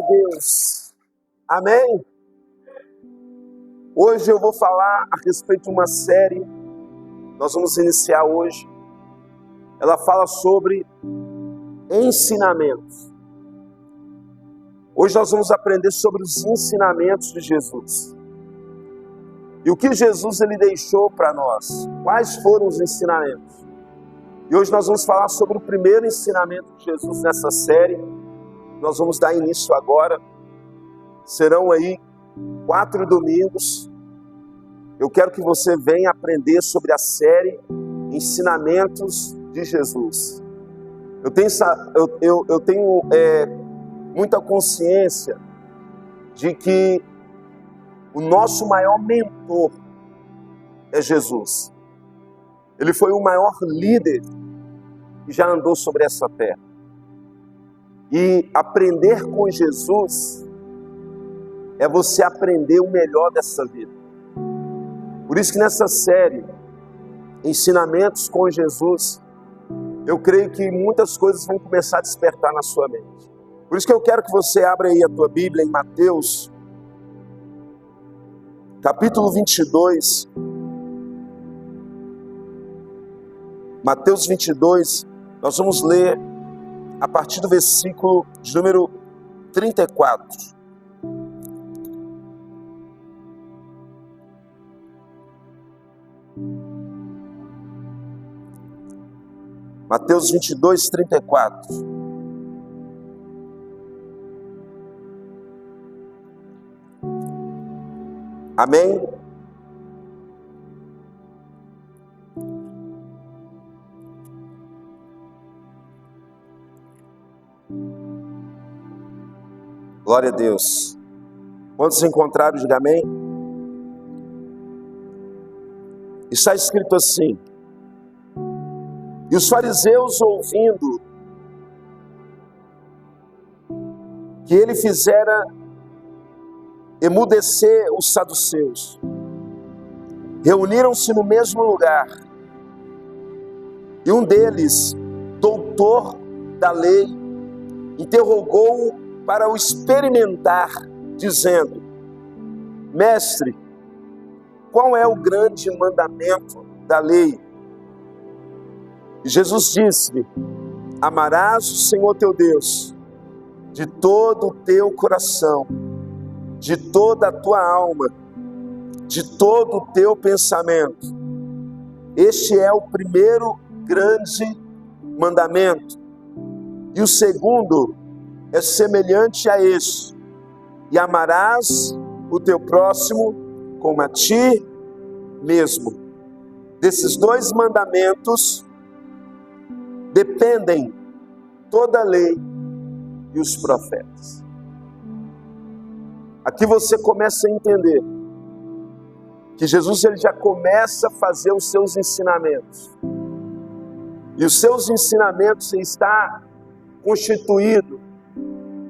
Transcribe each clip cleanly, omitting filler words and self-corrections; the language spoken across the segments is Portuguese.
Deus, amém? Hoje eu vou falar a respeito de uma série, nós vamos iniciar hoje. Ela fala sobre ensinamentos. Hoje nós vamos aprender sobre os ensinamentos de Jesus. E o que Jesus ele deixou para nós? Quais foram os ensinamentos? E hoje nós vamos falar sobre o primeiro ensinamento de Jesus nessa série. Nós vamos dar início agora. Serão aí 4 domingos. Eu quero que você venha aprender sobre a série Ensinamentos de Jesus. Eu tenho muita consciência de que o nosso maior mentor é Jesus. Ele foi o maior líder que já andou sobre essa terra. E aprender com Jesus é você aprender o melhor dessa vida. Por isso que nessa série, Ensinamentos com Jesus, eu creio que muitas coisas vão começar a despertar na sua mente. Por isso que eu quero que você abra aí a tua Bíblia em Mateus, capítulo 22. Mateus 22, nós vamos ler a partir do versículo de número 34. Mateus 22, 34. Amém? Glória a Deus. Quantos encontraram, diga amém? Está escrito assim: e os fariseus, ouvindo que ele fizera emudecer os saduceus, reuniram-se no mesmo lugar, e um deles, doutor da lei, interrogou-o para o experimentar, dizendo: Mestre, qual é o grande mandamento da lei? E Jesus disse-lhe: amarás o Senhor teu Deus de todo o teu coração, de toda a tua alma, de todo o teu pensamento. Este é o primeiro grande mandamento. E o segundo é semelhante a este: e amarás o teu próximo como a ti mesmo. Desses 2 mandamentos dependem toda a lei e os profetas. Aqui você começa a entender que Jesus ele já começa a fazer os seus ensinamentos. E os seus ensinamentos está constituído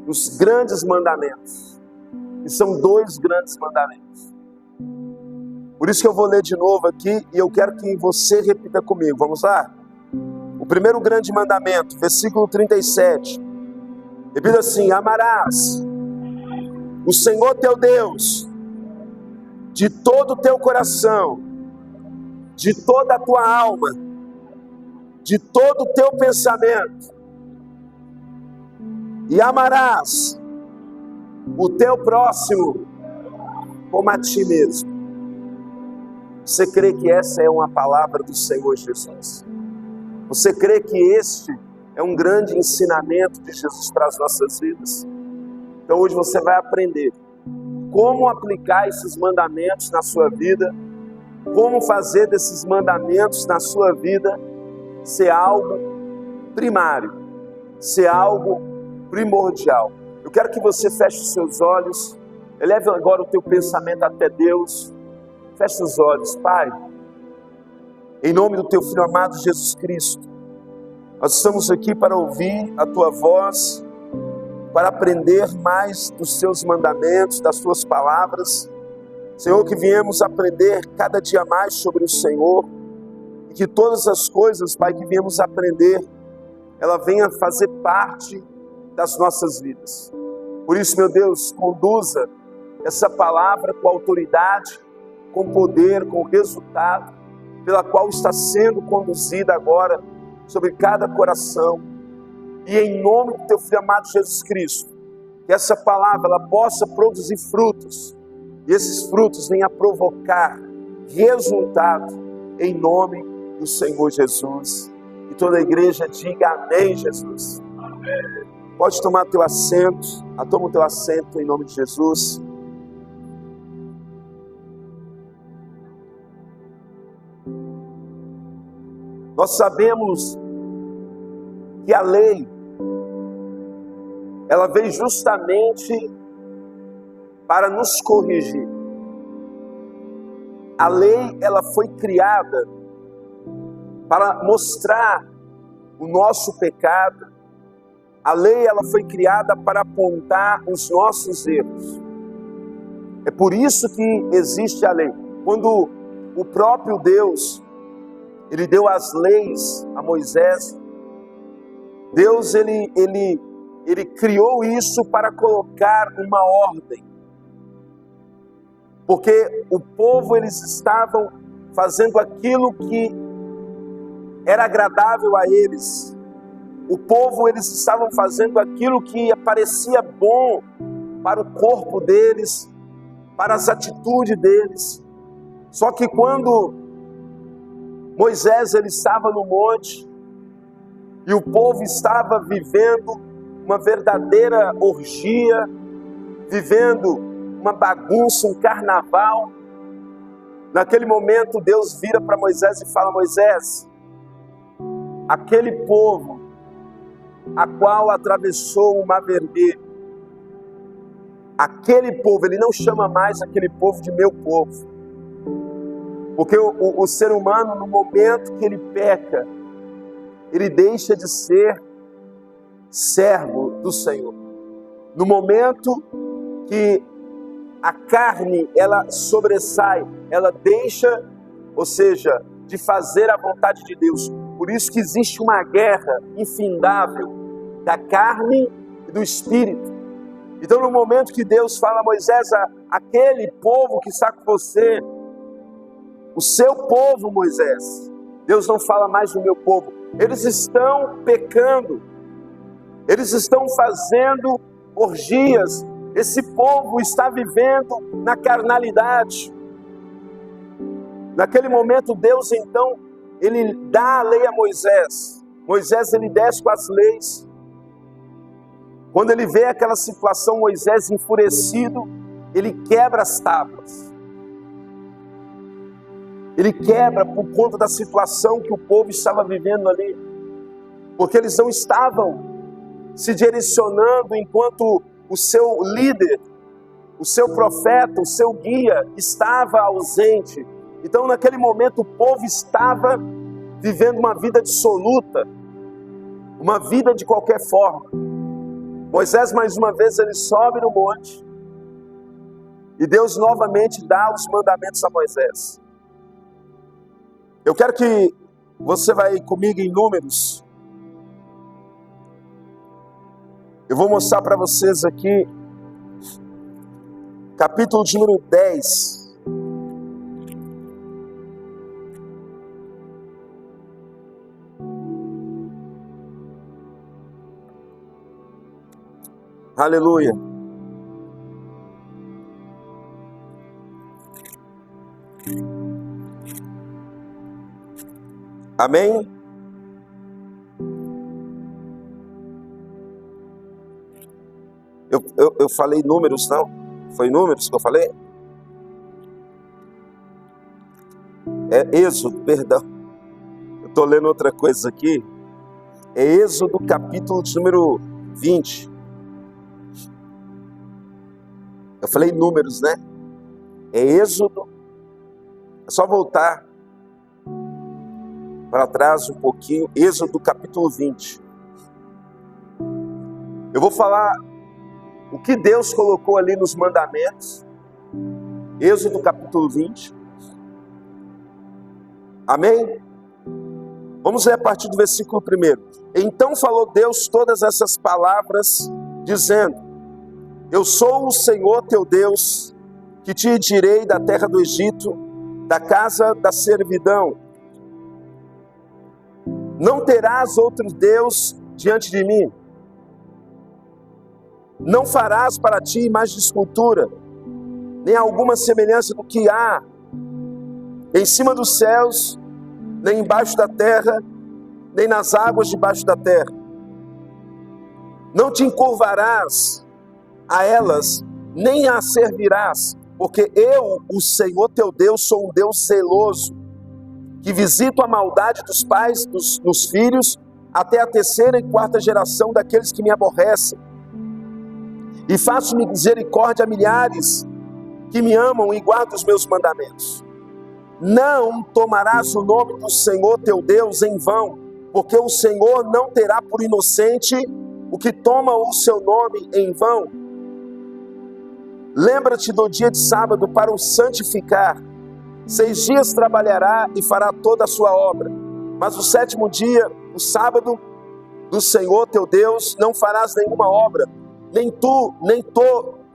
nos grandes mandamentos. E são 2 grandes mandamentos. Por isso que eu vou ler de novo aqui e eu quero que você repita comigo. Vamos lá? O primeiro grande mandamento, versículo 37. Repita assim: amarás o Senhor teu Deus de todo o teu coração, de toda a tua alma, de todo o teu pensamento. E amarás o teu próximo como a ti mesmo. Você crê que essa é uma palavra do Senhor Jesus? Você crê que este é um grande ensinamento de Jesus para as nossas vidas? Então hoje você vai aprender como aplicar esses mandamentos na sua vida, como fazer desses mandamentos na sua vida ser algo primário, ser algo primordial. Eu quero que você feche os seus olhos, eleve agora o teu pensamento até Deus. Feche os olhos. Pai, em nome do teu Filho amado Jesus Cristo, nós estamos aqui para ouvir a tua voz, para aprender mais dos teus mandamentos, das tuas palavras. Senhor, que viemos aprender cada dia mais sobre o Senhor, e que todas as coisas, Pai, que viemos aprender, ela venha fazer parte das nossas vidas. Por isso, meu Deus, conduza essa palavra com autoridade, com poder, com resultado, pela qual está sendo conduzida agora sobre cada coração. E em nome do teu Filho amado Jesus Cristo, que essa palavra ela possa produzir frutos, e esses frutos venham a provocar resultado, em nome do Senhor Jesus. E toda a igreja diga amém, Jesus. Amém. Pode tomar teu assento, toma o teu assento em nome de Jesus. Nós sabemos que a lei, ela veio justamente para nos corrigir. A lei, ela foi criada para mostrar o nosso pecado. A lei, ela foi criada para apontar os nossos erros. É por isso que existe a lei. Quando o próprio Deus, ele deu as leis a Moisés, Deus, ele criou isso para colocar uma ordem. Porque o povo, eles estavam fazendo aquilo que era agradável a eles. O povo, eles estavam fazendo aquilo que parecia bom para o corpo deles, para as atitudes deles. Só que quando Moisés, ele estava no monte, e o povo estava vivendo uma verdadeira orgia, vivendo uma bagunça, um carnaval. Naquele momento, Deus vira para Moisés e fala: Moisés, aquele povo a qual atravessou o Mar Vermelho, aquele povo, ele não chama mais aquele povo de meu povo. Porque o ser humano, no momento que ele peca, ele deixa de ser servo do Senhor. No momento que a carne, ela sobressai, ela deixa, ou seja, de fazer a vontade de Deus. Por isso que existe uma guerra infindável da carne e do espírito. Então, no momento que Deus fala a Moisés, aquele povo que está com você, o seu povo, Moisés, Deus não fala mais do meu povo. Eles estão pecando, eles estão fazendo orgias, esse povo está vivendo na carnalidade. Naquele momento, Deus então, ele dá a lei a Moisés. Moisés, ele desce com as leis. Quando ele vê aquela situação, Moisés enfurecido, ele quebra as tábuas. Ele quebra por conta da situação que o povo estava vivendo ali. Porque eles não estavam se direcionando enquanto o seu líder, o seu profeta, o seu guia estava ausente. Então, naquele momento, o povo estava vivendo uma vida dissoluta, uma vida de qualquer forma. Moisés, mais uma vez, ele sobe no monte e Deus novamente dá os mandamentos a Moisés. Eu quero que você vai comigo em Números. Eu vou mostrar para vocês aqui, capítulo de número 10. Aleluia. Amém? Eu falei Números, não? Foi Números que eu falei? É Êxodo, perdão. Eu estou lendo outra coisa aqui. É Êxodo, capítulo de número 20. Eu falei Números, né? É Êxodo. É só voltar para trás um pouquinho. Êxodo, capítulo 20. Eu vou falar o que Deus colocou ali nos mandamentos. Êxodo, capítulo 20. Amém? Vamos ler a partir do versículo 1. Então falou Deus todas essas palavras, dizendo: Eu sou o Senhor teu Deus, que te tirei da terra do Egito, da casa da servidão. Não terás outro Deus diante de mim. Não farás para ti imagem de escultura, nem alguma semelhança do que há em cima dos céus, nem embaixo da terra, nem nas águas debaixo da terra. Não te encurvarás a elas, nem as servirás, porque eu, o Senhor teu Deus, sou um Deus zeloso, que visito a maldade dos pais nos filhos, até a terceira e quarta geração daqueles que me aborrecem. E faço misericórdia a milhares que me amam e guardam os meus mandamentos. Não tomarás o nome do Senhor teu Deus em vão, porque o Senhor não terá por inocente o que toma o seu nome em vão. Lembra-te do dia de sábado para o santificar. 6 dias trabalhará e fará toda a sua obra. Mas o 7º dia, o sábado do Senhor teu Deus, não farás nenhuma obra. Nem tu,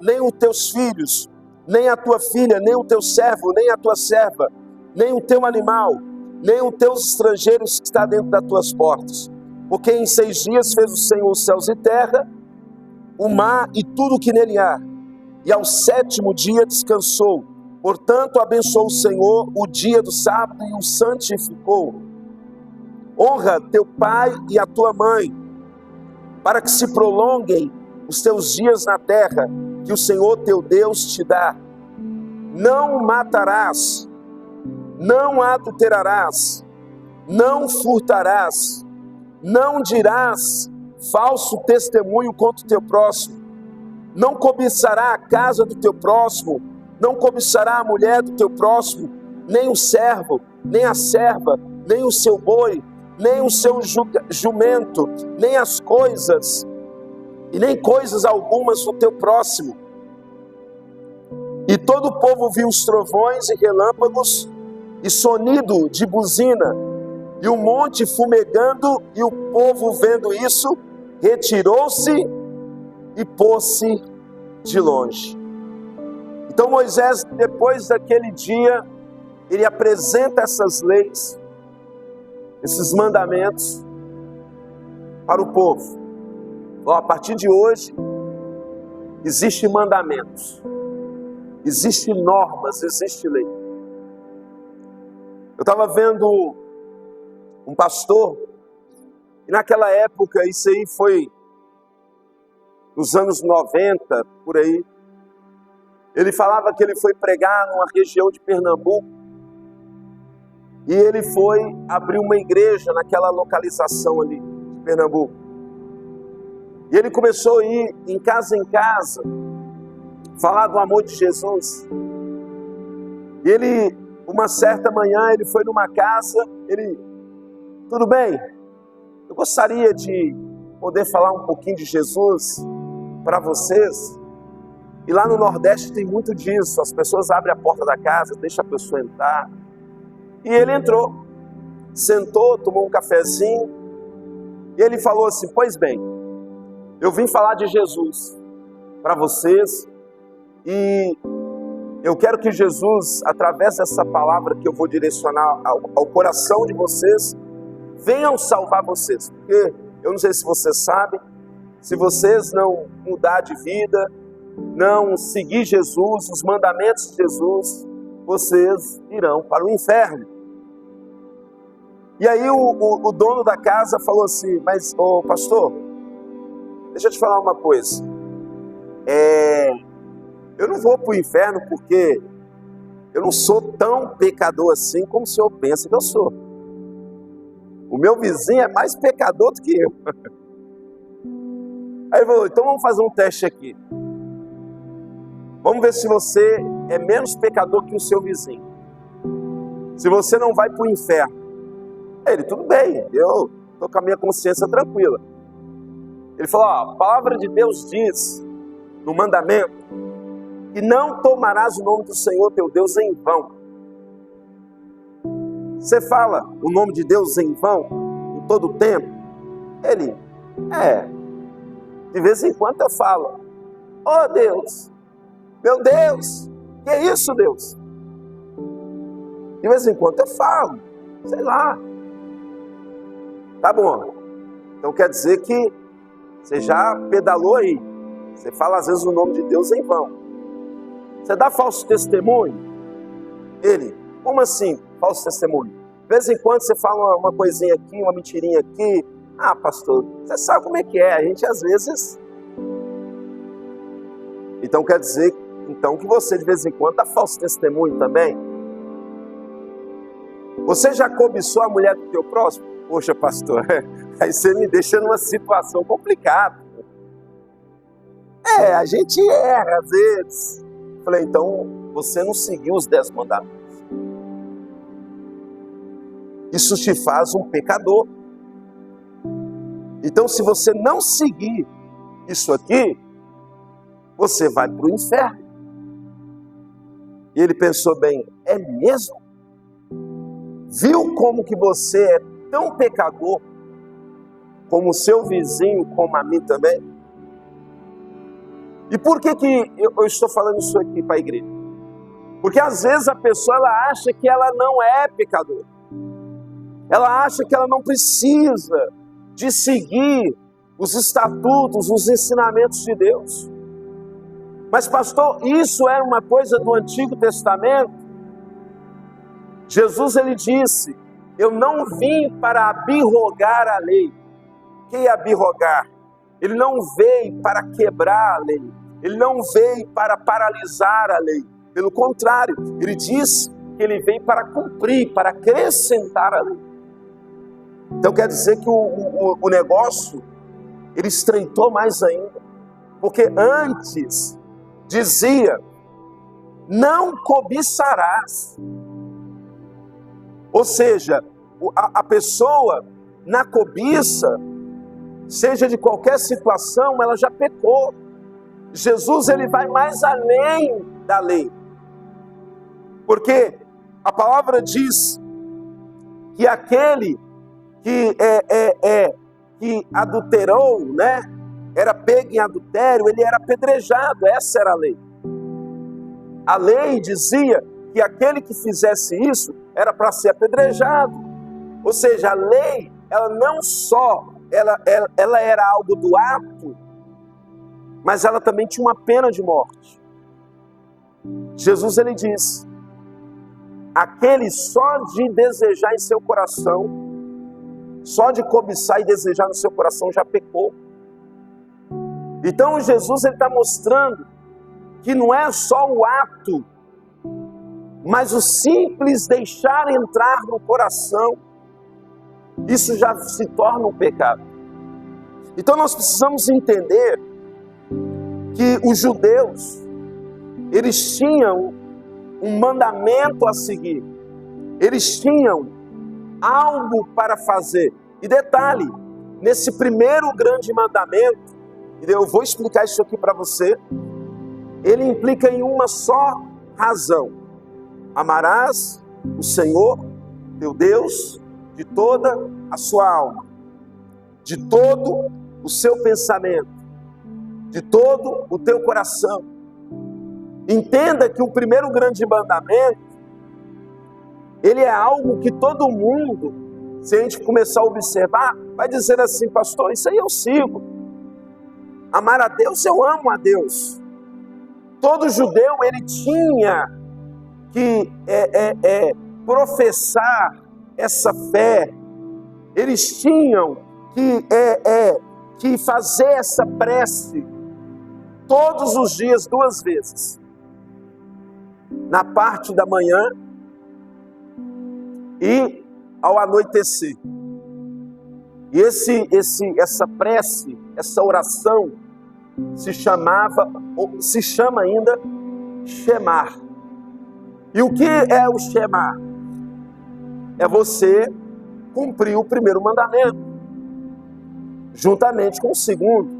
nem os teus filhos, nem a tua filha, nem o teu servo, nem a tua serva, nem o teu animal, nem os teus estrangeiros que está dentro das tuas portas. Porque em 6 dias fez o Senhor os céus e terra, o mar e tudo o que nele há. E ao 7º dia descansou. Portanto, abençoou o Senhor o dia do sábado e o santificou. Honra teu pai e a tua mãe, para que se prolonguem os teus dias na terra, que o Senhor teu Deus te dá. Não matarás, não adulterarás, não furtarás, não dirás falso testemunho contra o teu próximo, não cobiçará a casa do teu próximo, não cobiçará a mulher do teu próximo, nem o servo, nem a serva, nem o seu boi, nem o seu jumento, nem as coisas, e nem coisas algumas do teu próximo. E todo o povo viu os trovões e relâmpagos, e sonido de buzina, e o monte fumegando, e o povo vendo isso, retirou-se e pôs-se de longe. Então Moisés, depois daquele dia, ele apresenta essas leis, esses mandamentos para o povo. A partir de hoje, existem mandamentos, existem normas, existe lei. Eu estava vendo um pastor, e naquela época, isso aí foi nos anos 90, por aí, ele falava que ele foi pregar numa região de Pernambuco, e ele foi abrir uma igreja naquela localização ali de Pernambuco. E ele começou a ir em casa, falar do amor de Jesus. E ele, uma certa manhã, ele foi numa casa, tudo bem, eu gostaria de poder falar um pouquinho de Jesus para vocês. E lá no Nordeste tem muito disso, as pessoas abrem a porta da casa, deixam a pessoa entrar. E ele entrou, sentou, tomou um cafezinho, e ele falou assim: pois bem, eu vim falar de Jesus para vocês, e eu quero que Jesus, através dessa palavra que eu vou direcionar ao coração de vocês, venham salvar vocês. Porque eu não sei se vocês sabem, se vocês não mudar de vida, não seguir Jesus, os mandamentos de Jesus, vocês irão para o inferno. E aí o dono da casa falou assim: mas, pastor, deixa eu te falar uma coisa. Eu não vou para o inferno porque eu não sou tão pecador assim como o senhor pensa que eu sou. O meu vizinho é mais pecador do que eu. Aí ele falou: então vamos fazer um teste aqui. Vamos ver se você é menos pecador que o seu vizinho. Se você não vai para o inferno. Aí ele: tudo bem, eu estou com a minha consciência tranquila. Ele falou: a palavra de Deus diz, no mandamento, que não tomarás o nome do Senhor teu Deus em vão. Você fala o nome de Deus em vão, em todo o tempo? Ele: de vez em quando eu falo. Oh Deus, meu Deus, que é isso, Deus? De vez em quando eu falo, sei lá. Tá bom. Então quer dizer que você já pedalou aí. Você fala às vezes o nome de Deus em vão. Você dá falso testemunho? Ele, como assim, falso testemunho? De vez em quando você fala uma coisinha aqui, uma mentirinha aqui. Ah, pastor, você sabe como é que é. A gente às vezes... Então quer dizer então, que você de vez em quando dá falso testemunho também? Você já cobiçou a mulher do teu próximo? Poxa, pastor, aí você me deixa numa situação complicada. A gente erra às vezes. Falei, então você não seguiu os 10 mandamentos. Isso te faz um pecador. Então, se você não seguir isso aqui, você vai para o inferno. E ele pensou bem, é mesmo? Viu como que você é tão pecador, como o seu vizinho, como a mim também? E por que eu estou falando isso aqui para a igreja? Porque às vezes a pessoa ela acha que ela não é pecadora. Ela acha que ela não precisa de seguir os estatutos, os ensinamentos de Deus. Mas pastor, isso é uma coisa do Antigo Testamento? Jesus ele disse, eu não vim para abrogar a lei. O que é abrogar? Ele não veio para quebrar a lei. Ele não veio para paralisar a lei. Pelo contrário, ele disse que ele veio para cumprir, para acrescentar a lei. Então quer dizer que o negócio, ele estreitou mais ainda. Porque antes dizia, não cobiçarás. Ou seja, a pessoa na cobiça, seja de qualquer situação, ela já pecou. Jesus ele vai mais além da lei. Porque a palavra diz que aquele que que adulterou, né, era pego em adultério, ele era apedrejado. Essa era a lei. A lei dizia que aquele que fizesse isso era para ser apedrejado. Ou seja, a lei, ela não só ela era algo do ato, mas ela também tinha uma pena de morte. Jesus ele diz, aquele só de desejar em seu coração, só de cobiçar e desejar no seu coração já pecou. Então Jesus ele está mostrando que não é só o ato, mas o simples deixar entrar no coração, isso já se torna um pecado. Então nós precisamos entender que os judeus, eles tinham um mandamento a seguir, eles tinham algo para fazer. E detalhe, nesse primeiro grande mandamento, eu vou explicar isso aqui para você, ele implica em uma só razão: amarás o Senhor, teu Deus, de toda a sua alma, de todo o seu pensamento, de todo o teu coração. Entenda que o primeiro grande mandamento, ele é algo que todo mundo, se a gente começar a observar, vai dizer assim, pastor, isso aí eu sigo. Amar a Deus, eu amo a Deus. Todo judeu, ele tinha que professar essa fé. Eles tinham que fazer essa prece todos os dias, 2 vezes. Na parte da manhã e ao anoitecer. E essa prece, essa oração, se chama ainda Shemar. E o que é o Shemar? É você cumprir o primeiro mandamento, juntamente com o segundo.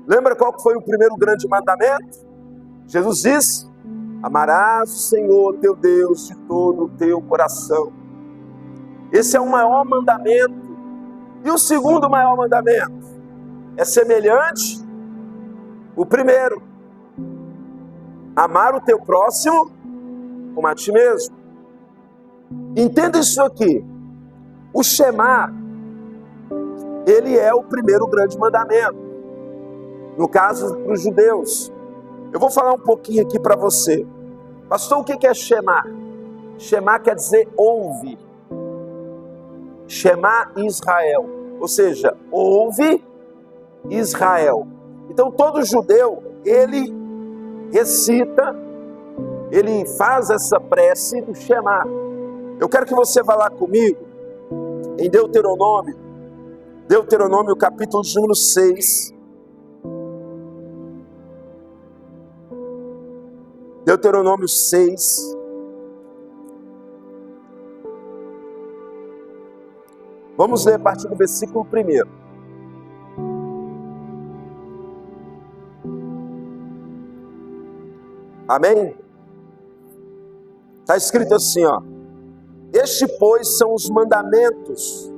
Lembra qual foi o primeiro grande mandamento? Jesus disse, amarás o Senhor teu Deus de todo o teu coração. Esse é o maior mandamento. E o segundo maior mandamento é semelhante O primeiro, amar o teu próximo como a ti mesmo. Entenda isso aqui. O Shema, ele é o primeiro grande mandamento. No caso, para os judeus. Eu vou falar um pouquinho aqui para você. Pastor, o que é Shema? Shema quer dizer ouve. Shema Israel. Ou seja, ouve Israel. Então todo judeu, ele recita, ele faz essa prece do Shema. Eu quero que você vá lá comigo em Deuteronômio capítulo de número 6. Deuteronômio 6. Vamos ler a partir do versículo 1. Amém? Está escrito assim, ó. Este, pois, são os mandamentos,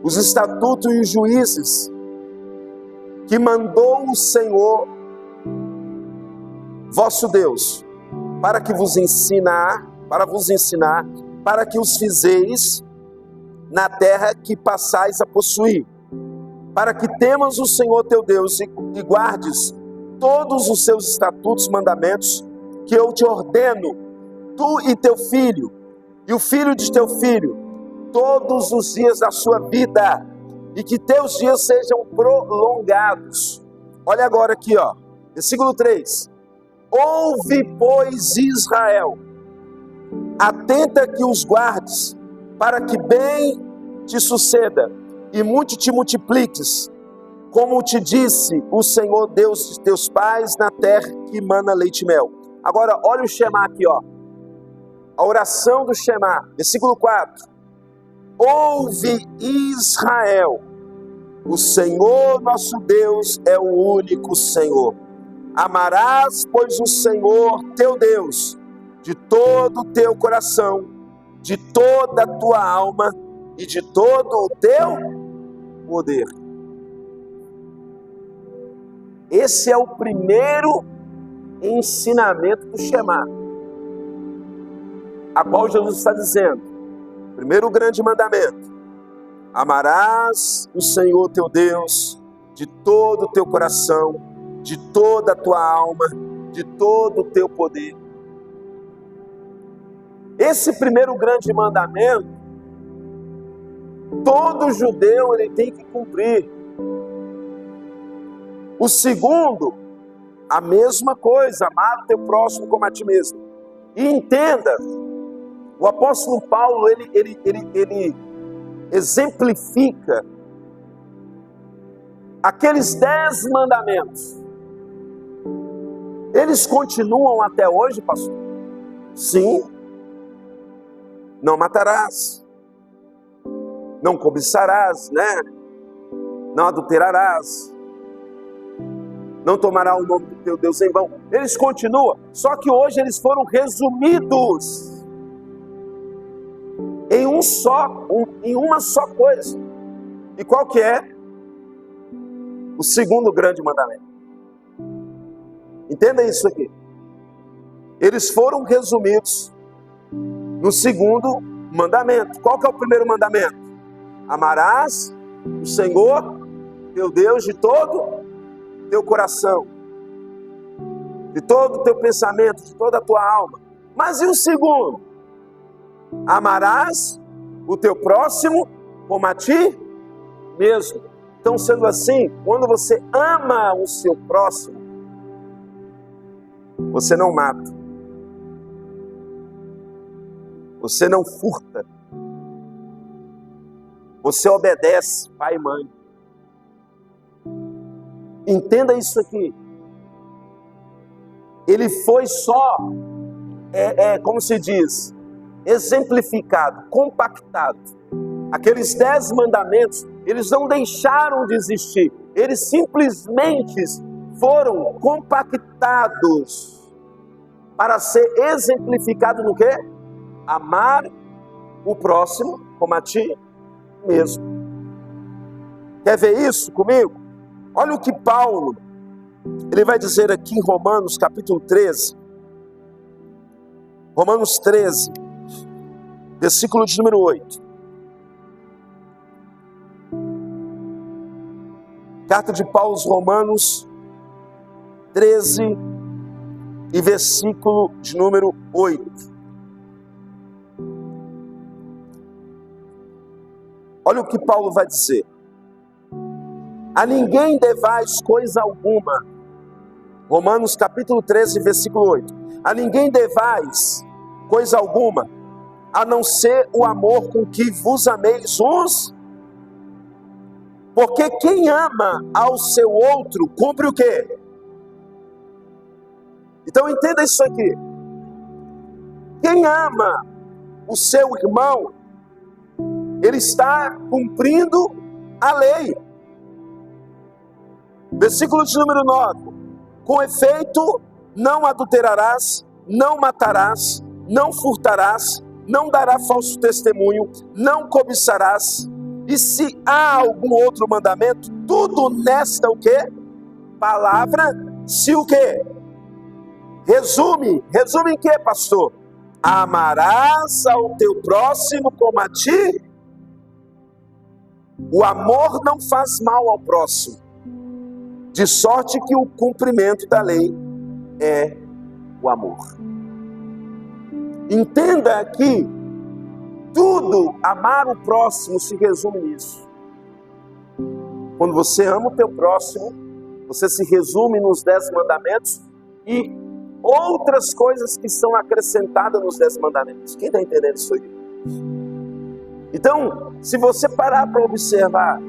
os estatutos e os juízes que mandou o Senhor vosso Deus, para vos ensinar, para que os fizeis na terra que passais a possuir, para que temas o Senhor teu Deus e guardes todos os seus estatutos e mandamentos que eu te ordeno, tu e teu filho, e o filho de teu filho, todos os dias da sua vida, e que teus dias sejam prolongados. Olha agora aqui, ó, versículo 3. Ouve, pois, Israel, atenta que os guardes, para que bem te suceda, e muito te multipliques, como te disse o Senhor Deus de teus pais, na terra que mana leite e mel. Agora, olha o Shema aqui, ó. A oração do Shema, versículo 4. Ouve, Israel, o Senhor nosso Deus é o único Senhor. Amarás, pois, o Senhor teu Deus de todo o teu coração, de toda a tua alma e de todo o teu poder. Esse é o primeiro ensinamento do Shema, a qual Jesus está dizendo, primeiro grande mandamento: amarás o Senhor teu Deus de todo o teu coração, de toda a tua alma, de todo o teu poder. Esse primeiro grande mandamento, todo judeu ele tem que cumprir. O segundo, a mesma coisa, amar o teu próximo como a ti mesmo. E entenda, o apóstolo Paulo, ele exemplifica aqueles 10 mandamentos. Eles continuam até hoje, pastor? Sim. Não matarás, não cobiçarás, né? Não adulterarás, não tomará o nome do teu Deus em vão. Eles continuam, só que hoje eles foram resumidos em uma só coisa. E qual que é? O segundo grande mandamento. Entenda isso aqui. Eles foram resumidos no segundo mandamento. Qual que é o primeiro mandamento? Amarás o Senhor teu Deus de todo teu coração, de todo o teu pensamento, de toda a tua alma. Mas e o segundo? Amarás o teu próximo como a ti mesmo. Então, sendo assim, quando você ama o seu próximo, você não mata, você não furta, você obedece pai e mãe. Entenda isso aqui. Ele foi só, como se diz, exemplificado, compactado. Aqueles 10 mandamentos, eles não deixaram de existir. Eles simplesmente foram compactados para ser exemplificado no quê? Amar o próximo como a ti mesmo. Quer ver isso comigo? Olha o que Paulo, Ele vai dizer aqui em Romanos capítulo 13, Romanos 13, versículo de número 8. Carta de Paulo aos Romanos 13 e versículo de número 8. Olha o que Paulo vai dizer. A ninguém devais coisa alguma. Romanos capítulo 13, versículo 8. A ninguém devais coisa alguma, a não ser o amor com que vos ameis uns. Porque quem ama ao seu outro, cumpre o quê? Então entenda isso aqui. Quem ama o seu irmão, ele está cumprindo a lei. Versículo de número 9. Com efeito, não adulterarás, não matarás, não furtarás, não darás falso testemunho, não cobiçarás. E se há algum outro mandamento, tudo nesta o quê? Palavra, se o quê? Resume em quê, pastor? Amarás ao teu próximo como a ti. O amor não faz mal ao próximo, de sorte que o cumprimento da lei é o amor. Entenda que tudo, amar o próximo, se resume nisso. Quando você ama o teu próximo, você se resume nos 10 mandamentos e outras coisas que são acrescentadas nos 10 mandamentos. Quem está entendendo isso aí? Então, se você parar para observar,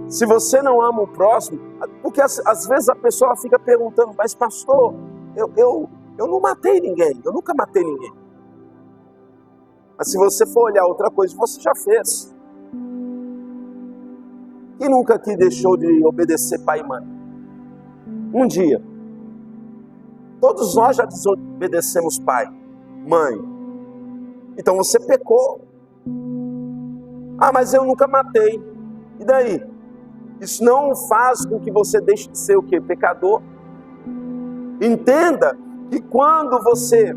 se você não ama o próximo, porque às vezes a pessoa fica perguntando, mas pastor, eu não matei ninguém, eu nunca matei ninguém. Mas se você for olhar outra coisa, você já fez. Quem nunca aqui deixou de obedecer pai e mãe? Um dia. Todos nós já desobedecemos pai, mãe. Então você pecou. Ah, mas eu nunca matei. E daí? Isso não faz com que você deixe de ser o quê? Pecador. Entenda que quando você,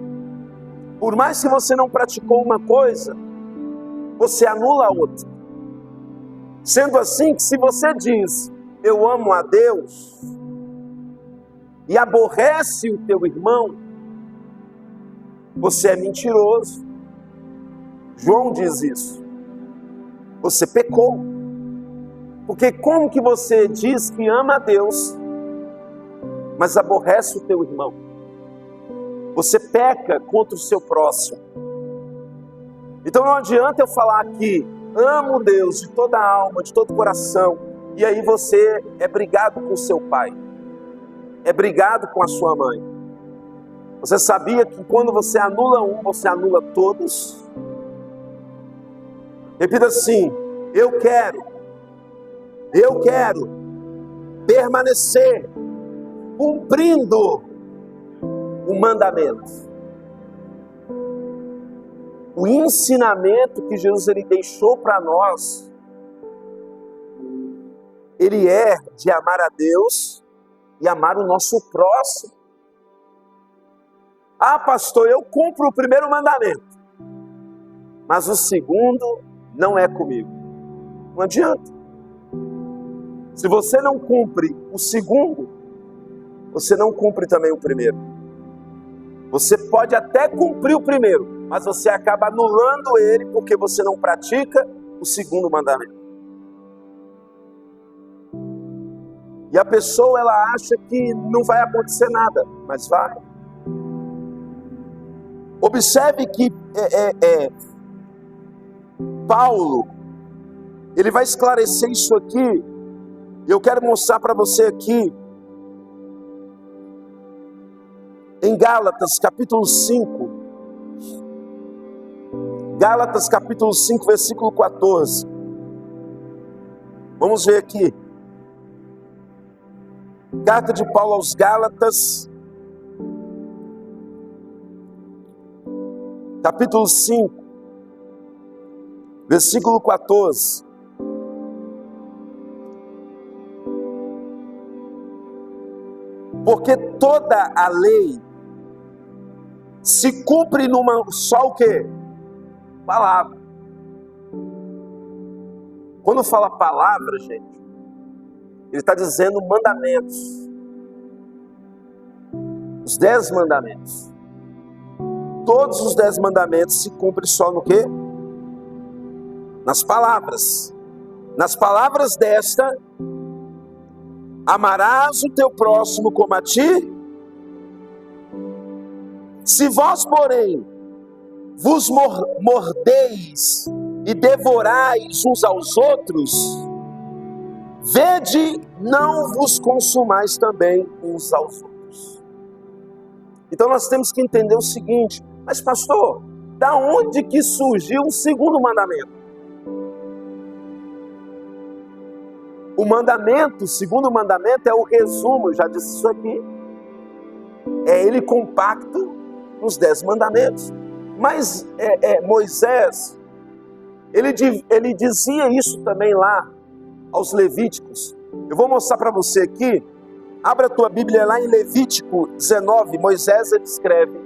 por mais que você não praticou uma coisa, você anula a outra. Sendo assim, que se você diz, eu amo a Deus, e aborrece o teu irmão, você é mentiroso. João diz isso. Você pecou. Porque como que você diz que ama a Deus, mas aborrece o teu irmão? Você peca contra o seu próximo. Então não adianta eu falar aqui, amo Deus de toda a alma, de todo o coração, e aí você é brigado com o seu pai, é brigado com a sua mãe. Você sabia que quando você anula um, você anula todos? Repita assim, eu quero permanecer cumprindo o mandamento. O ensinamento que Jesus ele deixou para nós, ele é de amar a Deus e amar o nosso próximo. Ah, pastor, eu cumpro o primeiro mandamento, mas o segundo não é comigo. Não adianta. Se você não cumpre o segundo, você não cumpre também o primeiro. Você pode até cumprir o primeiro, mas você acaba anulando ele porque você não pratica o segundo mandamento. E a pessoa ela acha que não vai acontecer nada, mas vai. Observe que Paulo, ele vai esclarecer isso aqui. Eu quero mostrar para você aqui, em Gálatas capítulo 5. Gálatas capítulo 5, versículo 14. Vamos ver aqui. Carta de Paulo aos Gálatas, capítulo 5, versículo 14. Porque toda a lei se cumpre numa só o quê? Palavra. Quando fala palavra, gente, ele está dizendo mandamentos. Os 10 mandamentos. Todos os 10 mandamentos se cumprem só no quê? Nas palavras. Nas palavras desta: amarás o teu próximo como a ti. Se vós, porém, vos mordeis e devorais uns aos outros, vede, não vos consumais também uns aos outros. Então nós temos que entender o seguinte: mas pastor, da onde que surgiu o segundo mandamento? O segundo mandamento é o resumo, eu já disse isso aqui. É ele compacto nos 10 mandamentos. Mas Moisés, ele dizia isso também lá aos Levíticos. Eu vou mostrar para você aqui. Abra a tua Bíblia lá em Levítico 19. Moisés, ele escreve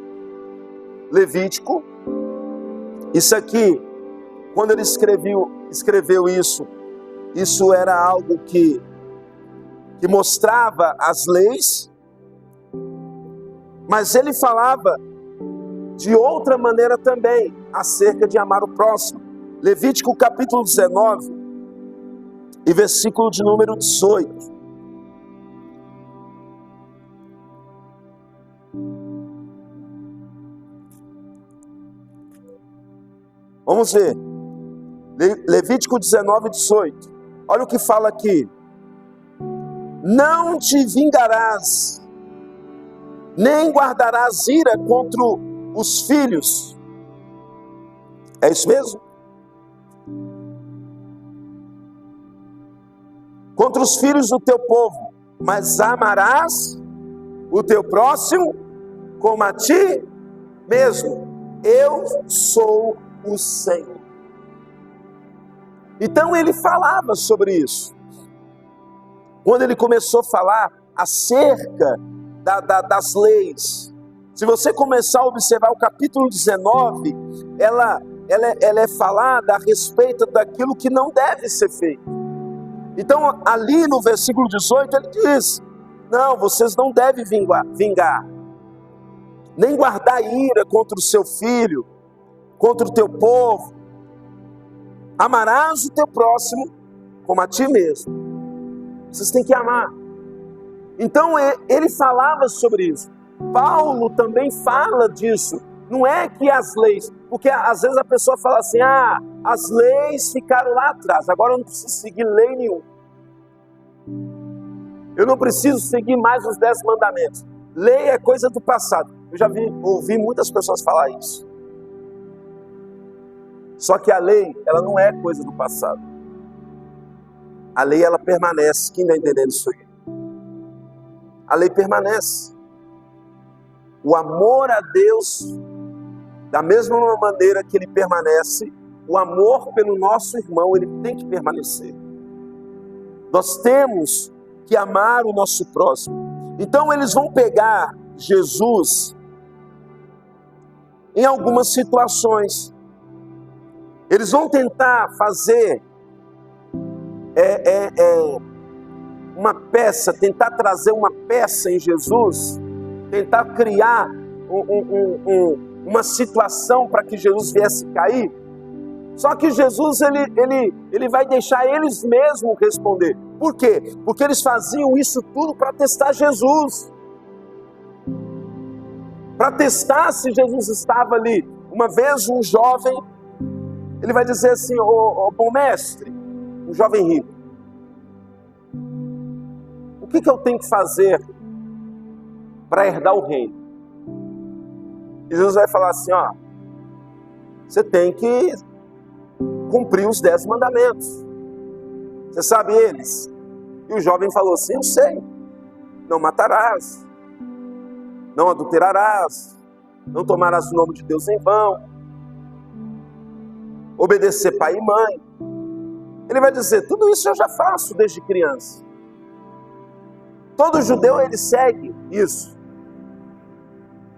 Levítico. Isso aqui, quando ele escreveu isso era algo que mostrava as leis, mas ele falava de outra maneira também, acerca de amar o próximo. Levítico capítulo 19, e versículo de número 18. Vamos ver. Levítico 19, 18. Olha o que fala aqui. Não te vingarás, nem guardarás ira contra os filhos. É isso mesmo? Contra os filhos do teu povo, mas amarás o teu próximo como a ti mesmo. Eu sou o Senhor. Então ele falava sobre isso. Quando ele começou a falar acerca das leis, se você começar a observar o capítulo 19, ela é falada a respeito daquilo que não deve ser feito. Então ali no versículo 18 ele diz: não, vocês não devem vingar, nem guardar ira contra o seu filho, contra o teu povo. Amarás o teu próximo como a ti mesmo. Vocês têm que amar. Então ele falava sobre isso. Paulo também fala disso. Não é que as leis, porque às vezes a pessoa fala assim: as leis ficaram lá atrás, agora eu não preciso seguir lei nenhuma. Eu não preciso seguir mais os 10 mandamentos. Lei é coisa do passado. Eu já ouvi muitas pessoas falar isso. Só que a lei, ela não é coisa do passado. A lei, ela permanece. Quem está entendendo isso aí? A lei permanece. O amor a Deus, da mesma maneira que ele permanece, o amor pelo nosso irmão, ele tem que permanecer. Nós temos que amar o nosso próximo. Então eles vão pegar Jesus em algumas situações. Eles vão tentar fazer uma peça, tentar trazer uma peça em Jesus, tentar criar uma situação para que Jesus viesse cair. Só que Jesus, ele vai deixar eles mesmos responder. Por quê? Porque eles faziam isso tudo para testar Jesus. Para testar se Jesus estava ali. Uma vez um jovem, ele vai dizer assim: ô bom mestre, um jovem rico, o que eu tenho que fazer para herdar o reino? E Jesus vai falar assim: você tem que cumprir os 10 mandamentos. Você sabe eles? E o jovem falou assim: eu sei. Não matarás, não adulterarás, não tomarás o nome de Deus em vão, obedecer pai e mãe. Ele vai dizer: tudo isso eu já faço desde criança. Todo judeu, ele segue isso.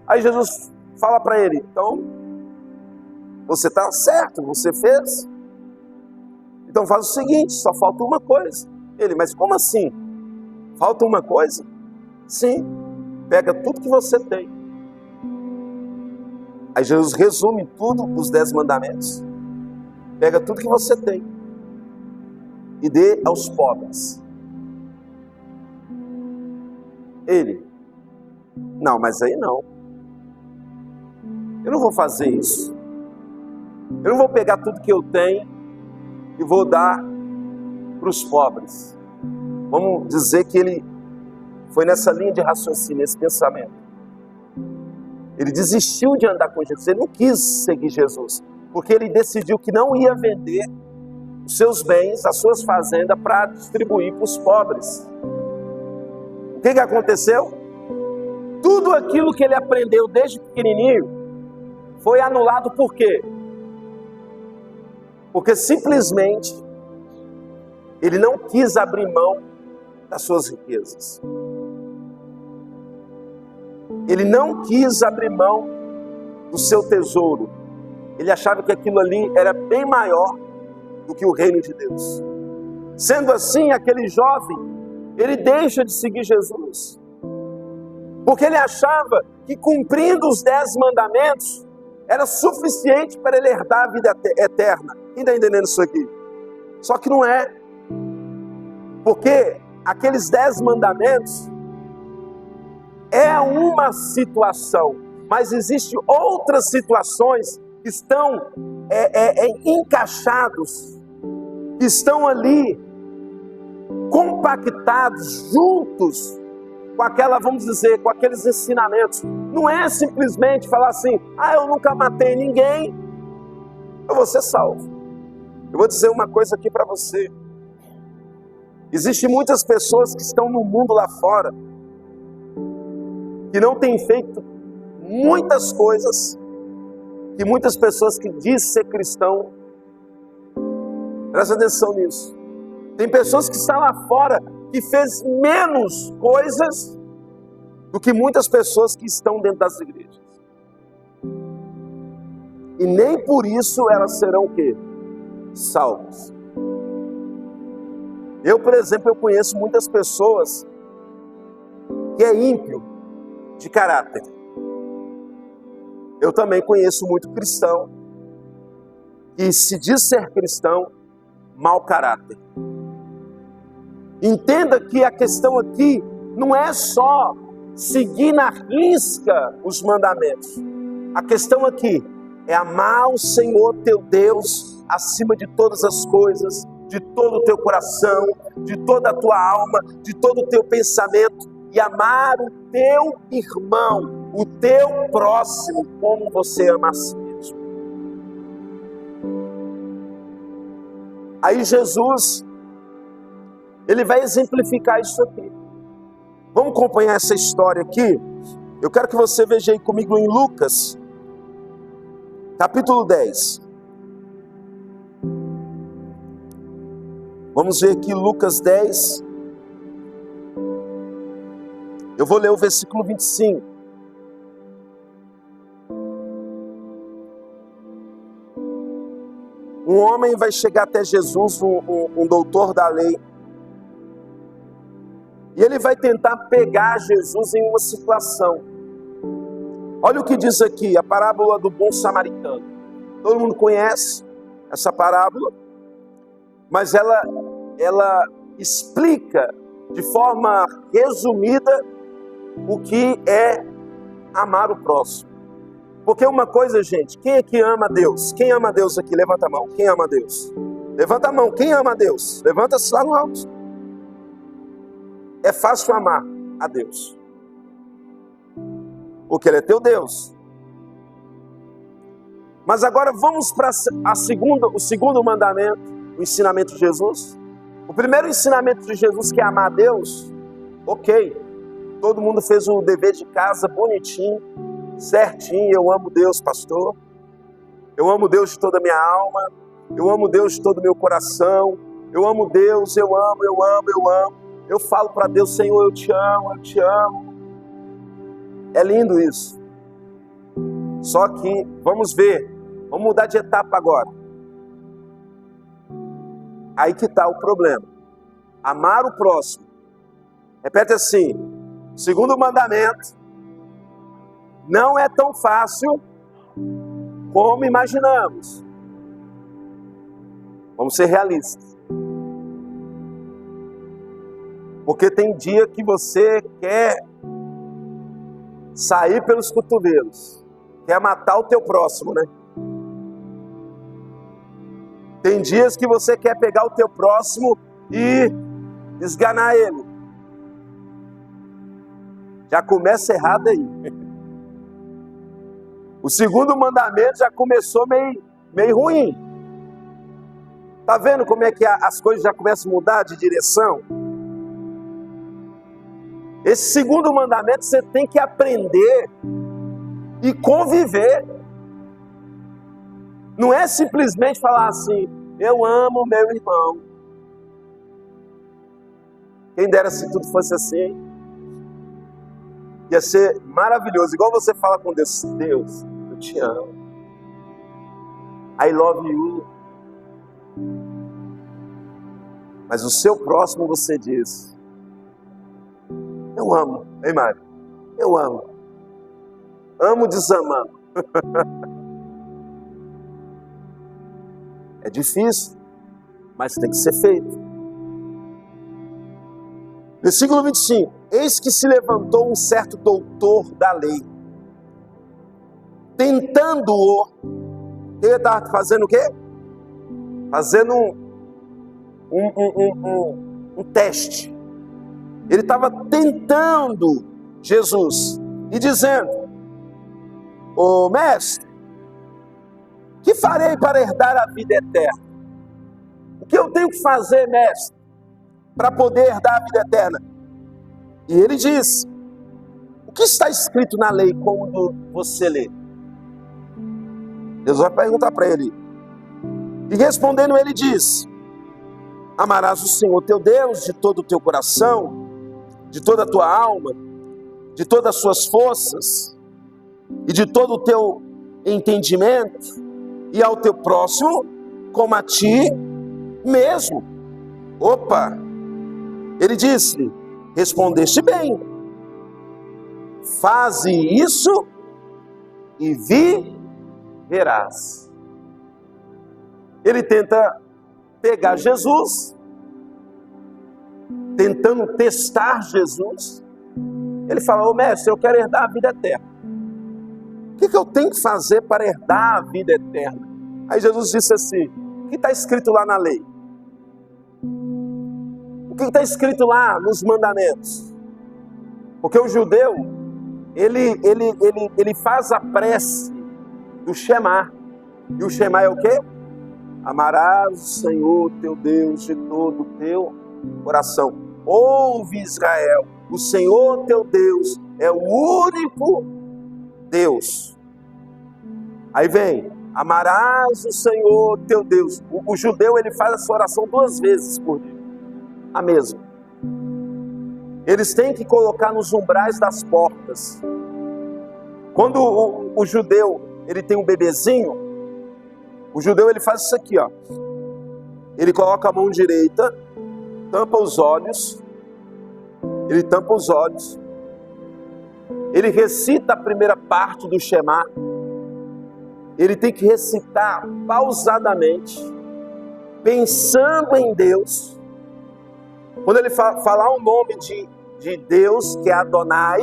Aí Jesus fala para ele, então, você está certo, você fez. Então faz o seguinte, só falta uma coisa. Ele, mas como assim? Falta uma coisa? Sim, pega tudo que você tem. Aí Jesus resume tudo, os 10 mandamentos. Pega tudo que você tem e dê aos pobres. Ele, não, mas aí não. Eu não vou fazer isso. Eu não vou pegar tudo que eu tenho e vou dar para os pobres. Vamos dizer que ele foi nessa linha de raciocínio, nesse pensamento. Ele desistiu de andar com Jesus, ele não quis seguir Jesus, porque ele decidiu que não ia vender os seus bens, as suas fazendas, para distribuir para os pobres. O que aconteceu? Tudo aquilo que ele aprendeu desde pequenininho foi anulado. Por quê? Porque simplesmente ele não quis abrir mão das suas riquezas. Ele não quis abrir mão do seu tesouro. Ele achava que aquilo ali era bem maior do que o reino de Deus. Sendo assim, aquele jovem, ele deixa de seguir Jesus. Porque ele achava que cumprindo os 10 mandamentos era suficiente para ele herdar a vida eterna. Quem está entendendo isso aqui? Só que não é. Porque aqueles 10 mandamentos é uma situação, mas existem outras situações que estão encaixados, que estão ali compactados, juntos com aquela, vamos dizer, com aqueles ensinamentos. Não é simplesmente falar assim, eu nunca matei ninguém, eu vou ser salvo. Eu vou dizer uma coisa aqui para você. Existem muitas pessoas que estão no mundo lá fora, que não têm feito muitas coisas, que muitas pessoas que dizem ser cristão, presta atenção nisso. Tem pessoas que estão lá fora que fez menos coisas do que muitas pessoas que estão dentro das igrejas. E nem por isso elas serão o quê? Salvas. Eu, por exemplo, eu conheço muitas pessoas que é ímpio de caráter. Eu também conheço muito cristão que se diz ser cristão, mau caráter. Entenda que a questão aqui não é só seguir na risca os mandamentos. A questão aqui é amar o Senhor teu Deus acima de todas as coisas, de todo o teu coração, de toda a tua alma, de todo o teu pensamento, e amar o teu irmão, o teu próximo, como você ama a si mesmo. Aí Jesus, ele vai exemplificar isso aqui. Vamos acompanhar essa história aqui? Eu quero que você veja aí comigo em Lucas, capítulo 10. Vamos ver aqui Lucas 10. Eu vou ler o versículo 25. Um homem vai chegar até Jesus, um doutor da lei, e ele vai tentar pegar Jesus em uma situação. Olha o que diz aqui, a parábola do bom samaritano. Todo mundo conhece essa parábola, mas ela explica de forma resumida o que é amar o próximo. Porque uma coisa, gente, quem é que ama a Deus? Quem ama a Deus aqui? Levanta a mão. Quem ama a Deus? Levanta a mão. Quem ama a Deus? Levanta-se lá no alto. É fácil amar a Deus, porque Ele é teu Deus. Mas agora vamos para o segundo mandamento, o ensinamento de Jesus. O primeiro ensinamento de Jesus, que é amar a Deus, ok. Todo mundo fez o dever de casa bonitinho, certinho. Eu amo Deus, pastor. Eu amo Deus de toda a minha alma. Eu amo Deus de todo o meu coração. Eu amo Deus, eu amo. eu falo para Deus, Senhor, eu te amo, eu te amo. É lindo isso. Só que, vamos ver, vamos mudar de etapa agora. Aí que está o problema. Amar o próximo. Repete assim, o segundo mandamento não é tão fácil como imaginamos. Vamos ser realistas. Porque tem dia que você quer sair pelos cotovelos, quer matar o teu próximo, né? Tem dias que você quer pegar o teu próximo e esganar ele. Já começa errado aí. O segundo mandamento já começou meio ruim. Tá vendo como é que as coisas já começam a mudar de direção? Esse segundo mandamento você tem que aprender e conviver. Não é simplesmente falar assim, eu amo meu irmão. Quem dera se tudo fosse assim. Ia ser maravilhoso. Igual você fala com Deus, Deus, eu te amo. I love you. Mas o seu próximo você diz, eu amo. Hein, Mário? Eu amo. Amo desamando. É difícil, mas tem que ser feito. Versículo 25. Eis que se levantou um certo doutor da lei, tentando-o. Ele estava fazendo o quê? Fazendo um teste. Ele estava tentando Jesus e dizendo, ô mestre, que farei para herdar a vida eterna? O que eu tenho que fazer, mestre, para poder herdar a vida eterna? E ele diz, o que está escrito na lei quando você lê? Deus vai perguntar para ele. E respondendo ele diz, amarás o Senhor teu Deus de todo o teu coração, de toda a tua alma, de todas as suas forças e de todo o teu entendimento, e ao teu próximo como a ti mesmo. Opa! Ele disse, respondeste bem, faze isso e viverás. Ele tenta pegar Jesus, tentando testar Jesus. Ele fala, ô mestre, eu quero herdar a vida eterna. O que eu tenho que fazer para herdar a vida eterna? Aí Jesus disse assim, o que está escrito lá na lei? O que está escrito lá nos mandamentos? Porque o judeu, ele faz a prece do Shema. E o Shema é o quê? Amarás o Senhor teu Deus de todo o teu coração. Ouve, Israel, o Senhor teu Deus é o único Deus. Aí vem, amarás o Senhor teu Deus. O judeu, ele faz essa oração 2 vezes por dia. A mesma. Eles têm que colocar nos umbrais das portas. Quando o judeu, ele tem um bebezinho, o judeu, ele faz isso aqui, ó. Ele coloca a mão direita, tampa os olhos, ele tampa os olhos, ele recita a primeira parte do Shema, ele tem que recitar pausadamente, pensando em Deus. Quando ele falar o nome de Deus, que é Adonai,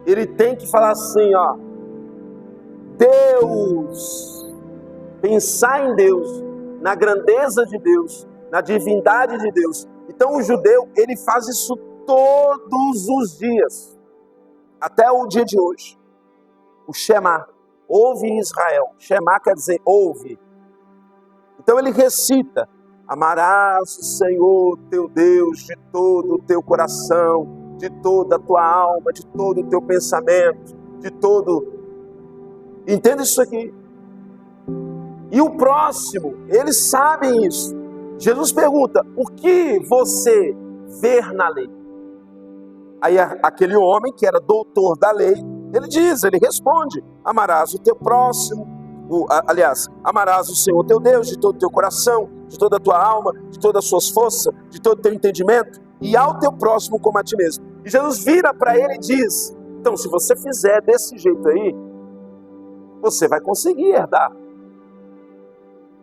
ele tem que falar assim, ó, Deus, pensar em Deus, na grandeza de Deus, na divindade de Deus. Então o judeu, ele faz isso todos os dias, até o dia de hoje. O Shema, ouve Israel. Shema quer dizer ouve. Então ele recita, amarás o Senhor teu Deus de todo o teu coração, de toda a tua alma, de todo o teu pensamento, de todo... Entenda isso aqui. E o próximo, eles sabem isso. Jesus pergunta, o que você ver na lei. Aí aquele homem que era doutor da lei, ele responde: amarás o teu próximo, amarás o Senhor teu Deus de todo o teu coração, de toda a tua alma, de todas as suas forças, de todo o teu entendimento, e ao teu próximo como a ti mesmo. E Jesus vira para ele e diz: então, se você fizer desse jeito aí, você vai conseguir herdar.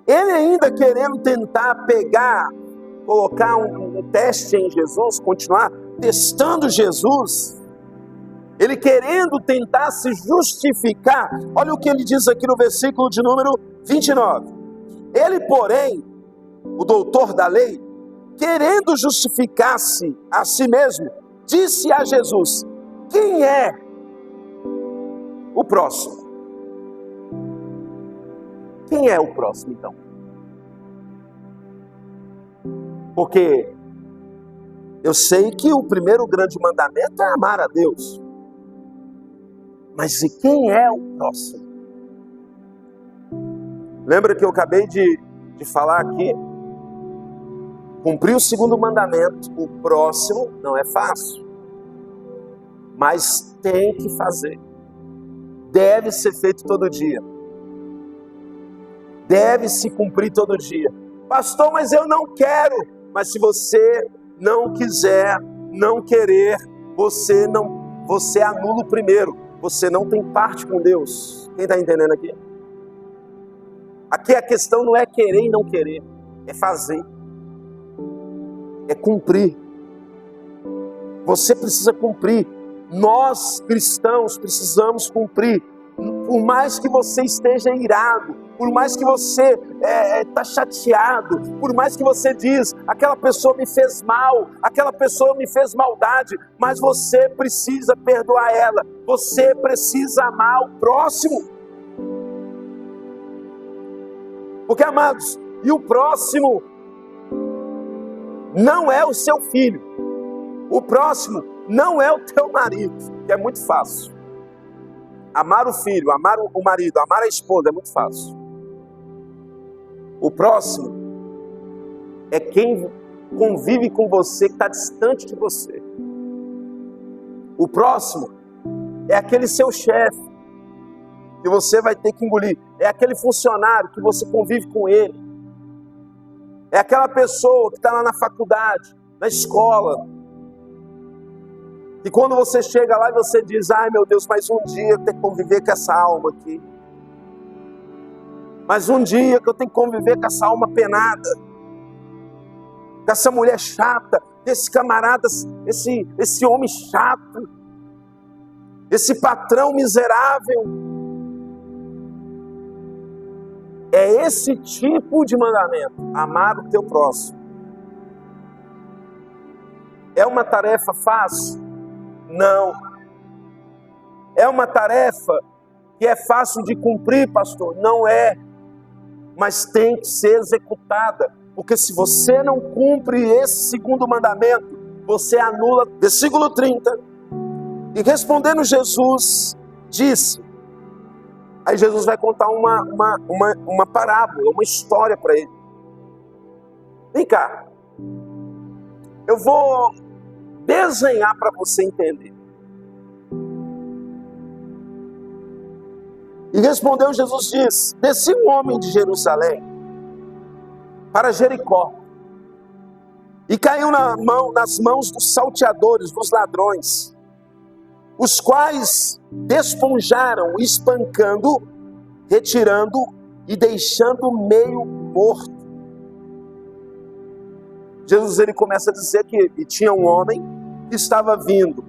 Ele ainda querendo tentar colocar um teste em Jesus, continuar testando Jesus, ele querendo tentar se justificar. Olha o que ele diz aqui no versículo de número 29. Ele, porém, o doutor da lei, querendo justificar-se a si mesmo, disse a Jesus: quem é o próximo? Quem é o próximo, então? Porque eu sei que o primeiro grande mandamento é amar a Deus. Mas e quem é o próximo? Lembra que eu acabei de falar aqui? Cumprir o segundo mandamento, o próximo, não é fácil. Mas tem que fazer. Deve ser feito todo dia. Deve se cumprir todo dia. Pastor, mas eu não quero. Mas se você não quiser, não querer, você anula o primeiro. Você não tem parte com Deus. Quem está entendendo aqui? Aqui a questão não é querer e não querer. É fazer. É cumprir. Você precisa cumprir. Nós, cristãos, precisamos cumprir. Por mais que você esteja irado, por mais que você está chateado, por mais que você diz: aquela pessoa me fez mal, aquela pessoa me fez maldade, mas você precisa perdoar ela, você precisa amar o próximo. Porque, amados, e o próximo não é o seu filho, o próximo não é o teu marido, que é muito fácil. Amar o filho, amar o marido, amar a esposa é muito fácil. O próximo é quem convive com você, que está distante de você. O próximo é aquele seu chefe, que você vai ter que engolir. É aquele funcionário que você convive com ele. É aquela pessoa que está lá na faculdade, na escola. E quando você chega lá e você diz: ai meu Deus, mais um dia eu tenho que conviver com essa alma aqui. Mais um dia que eu tenho que conviver com essa alma penada. Com essa mulher chata, esse camarada, esse homem chato. Esse patrão miserável. É esse tipo de mandamento. Amar o teu próximo. É uma tarefa fácil? Não. É uma tarefa que é fácil de cumprir, pastor? Não é. Mas tem que ser executada. Porque se você não cumpre esse segundo mandamento, você anula. Versículo 30. E respondendo Jesus, disse. Aí Jesus vai contar uma parábola, uma história para ele. Vem cá. Eu vou desenhar para você entender. E respondeu Jesus, diz: descia um homem de Jerusalém para Jericó e caiu nas mãos dos salteadores, dos ladrões, os quais desponjaram, espancando, retirando e deixando meio morto. Jesus, ele começa a dizer que tinha um homem que estava vindo,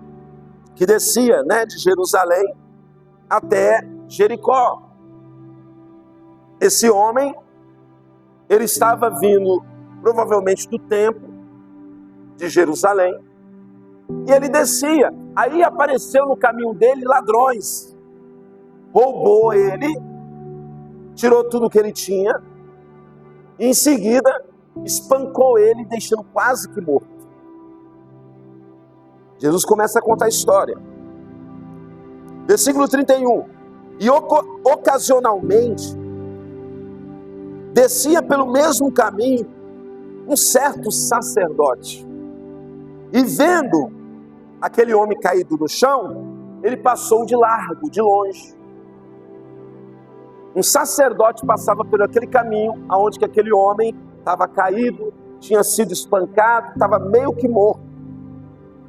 que descia, de Jerusalém até Jericó. Esse homem, ele estava vindo provavelmente do templo de Jerusalém, e ele descia. Aí apareceu no caminho dele ladrões, roubou ele, tirou tudo que ele tinha, e em seguida espancou ele, deixando quase que morto. Jesus começa a contar a história. Versículo 31. E ocasionalmente descia pelo mesmo caminho um certo sacerdote. E vendo aquele homem caído no chão, ele passou de largo, de longe. Um sacerdote passava por aquele caminho, aonde que aquele homem estava caído, tinha sido espancado, estava meio que morto.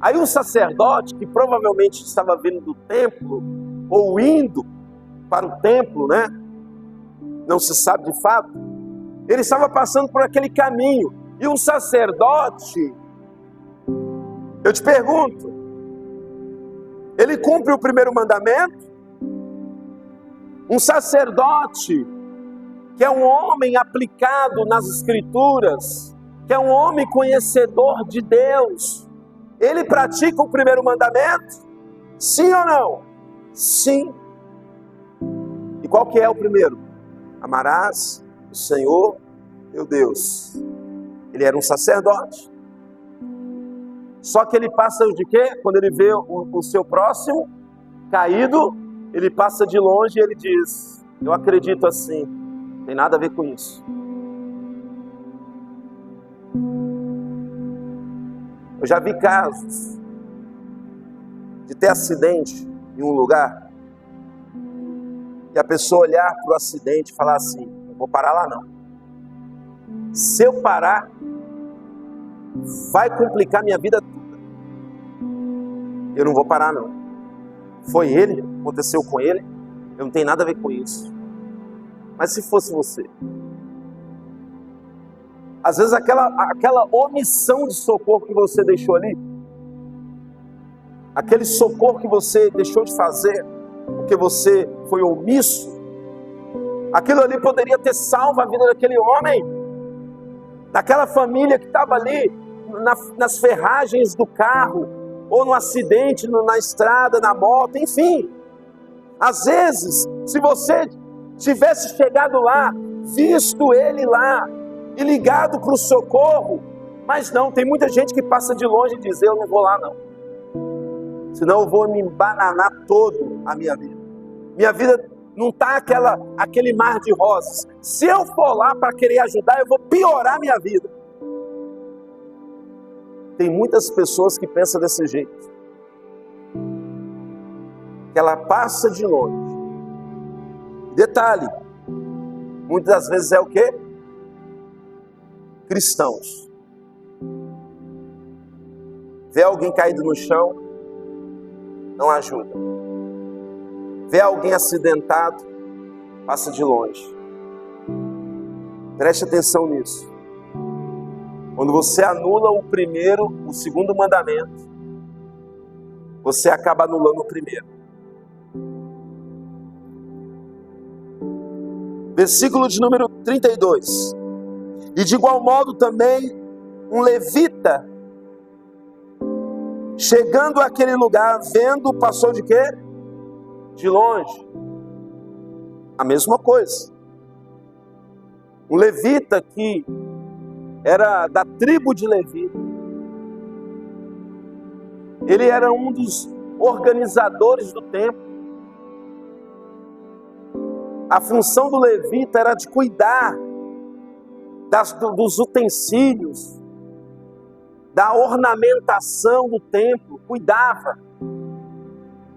Aí o sacerdote, que provavelmente estava vindo do templo, ou indo para o templo, né? Não se sabe de fato. Ele estava passando por aquele caminho. E um sacerdote, eu te pergunto, ele cumpre o primeiro mandamento? Um sacerdote, que é um homem aplicado nas Escrituras, que é um homem conhecedor de Deus, ele pratica o primeiro mandamento? Sim ou não? Sim. E qual que é o primeiro? Amarás o Senhor teu Deus. Ele era um sacerdote. Só que ele passa de quê? Quando ele vê o seu próximo caído, ele passa de longe e ele diz: eu acredito assim, não tem nada a ver com isso. Eu já vi casos de ter acidente em um lugar e a pessoa olhar para o acidente e falar assim: não vou parar lá não. Se eu parar, vai complicar minha vida toda. Eu não vou parar não. Foi ele, aconteceu com ele, eu não tenho nada a ver com isso. Mas se fosse você? Às vezes aquela omissão de socorro que você deixou ali, aquele socorro que você deixou de fazer, porque você foi omisso, aquilo ali poderia ter salvo a vida daquele homem, daquela família que estava ali nas ferragens do carro, ou no acidente, na estrada, na moto, enfim. Às vezes, se você tivesse chegado lá, visto ele lá, e ligado para o socorro, mas não, tem muita gente que passa de longe e diz: eu não vou lá não, senão eu vou me embananar todo a minha vida. Minha vida não está aquele mar de rosas. Se eu for lá para querer ajudar, eu vou piorar a minha vida. Tem muitas pessoas que pensam desse jeito, que ela passa de longe. Detalhe, muitas das vezes é o quê? Cristãos. Vê alguém caído no chão, não ajuda. Vê alguém acidentado, passa de longe. Preste atenção nisso. Quando você anula o segundo mandamento, você acaba anulando o primeiro. Versículo de número 32. E de igual modo também um levita, chegando àquele lugar, vendo, passou de quê? De longe. A mesma coisa. Um levita que era da tribo de Levi. Ele era um dos organizadores do templo. A função do levita era de cuidar dos utensílios, da ornamentação do templo, cuidava.